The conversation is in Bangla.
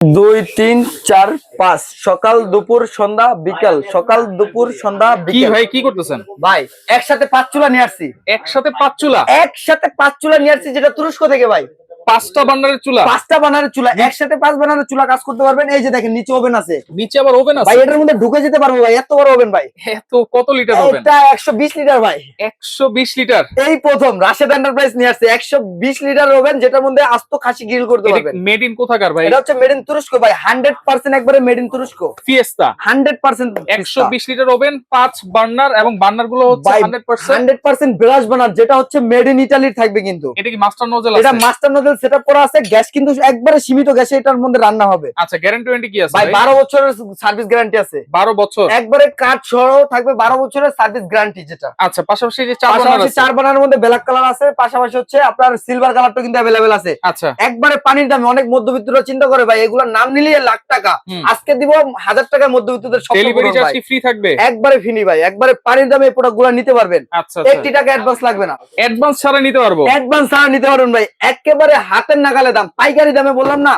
2 3 4 5 সকাল দুপুর সন্ধ্যা বিকাল, সকাল দুপুর সন্ধ্যা কি বিকাল। ভাই কি করতেছেন? ভাই একসাথে 5 চুলা নিয়ে আসছি। একসাথে 5 চুলা? একসাথে 5 চুলা নিয়ে আসছি, যেটা তুরস্ক থেকে ভাই। 5টা বান্ডারের চুলা? 5টা বানারের চুলা, একসাথে 5 বানারের চুলা কাজ করতে পারবেন। এই যে দেখেন নিচে ওভেন আছে নিচে আবার ওভেন ভাই, আছে? এটার মধ্যে ঢুকে যেতে পারবো ভাই, এত বড় ওভেন ভাই। এত কত লিটার ওভেন? এটা 120 লিটার ভাই। 120 লিটার? এই প্রথম রাশেদ এন্টারপ্রাইজ নিয়ে আসছে 120 লিটার ওভেন, যেটার মধ্যে আস্ত খাসি গ্রিল করতে পারবেন। মেড ইন কোথাকার ভাই? এটা হচ্ছে মেড ইন তুরস্ক ভাই, 100% একবারে মেড ইন তুরস্ক। ফিয়েস্তা 100% 120 লিটার ওভেন, 5 বার্নার, এবং বার্নার গুলো হচ্ছে 100%। 100% ব্রাশ বানার, যেটা হচ্ছে মেড ইন ইতালির থাকবে। কিন্তু এটা কি মাস্টার নোজেল এটা আছে? মাস্টার নোজেল সেটআপ করা আছে। গ্যাস কিন্তু একবারে সীমিত গ্যাসে এটার মধ্যে রান্না হবে। আচ্ছা, গ্যারান্টি ওয়ারেন্টি কি আছে ভাই ভাই? 12 বছরের সার্ভিস গ্যারান্টি আছে। 12 বছর? একবারে কাঠ সহ থাকবে 12 বছরের সার্ভিস গ্যারান্টি। যেটা আচ্ছা, পাশাপাশি যে 4 বার্নার পাশাপাশি আছে? 4 বানানোর মধ্যে ব্ল্যাক কালার আছে, পাশাপাশি হচ্ছে আপনার সিলভার কালারটা কিন্তু अवेलेबल আছে। আচ্ছা, একবারে পানির দামে অনেক মধ্যবিত্তরা চিন্তা করে ভাই এগুলোর নাম নিলে লাখ টাকা, আজকে দিব 1000 টাকায় মধ্যবিত্তদের সব ডেলিভারি চার্জ কি ফ্রি থাকবে? একবারে ফ্রি ভাই, একবারে পানির দামে এই প্রোডাক্টগুলো নিতে পারবেন। আচ্ছা আচ্ছা, 1 টাকা অ্যাডভান্স লাগবে না। অ্যাডভান্স ছাড়া নিতে পারবো? অ্যাডভান্স ছাড়া নিতে পারবেন ভাই, একেবারে হাতের নাগালে দাম, পাইকারি দামে বললাম না।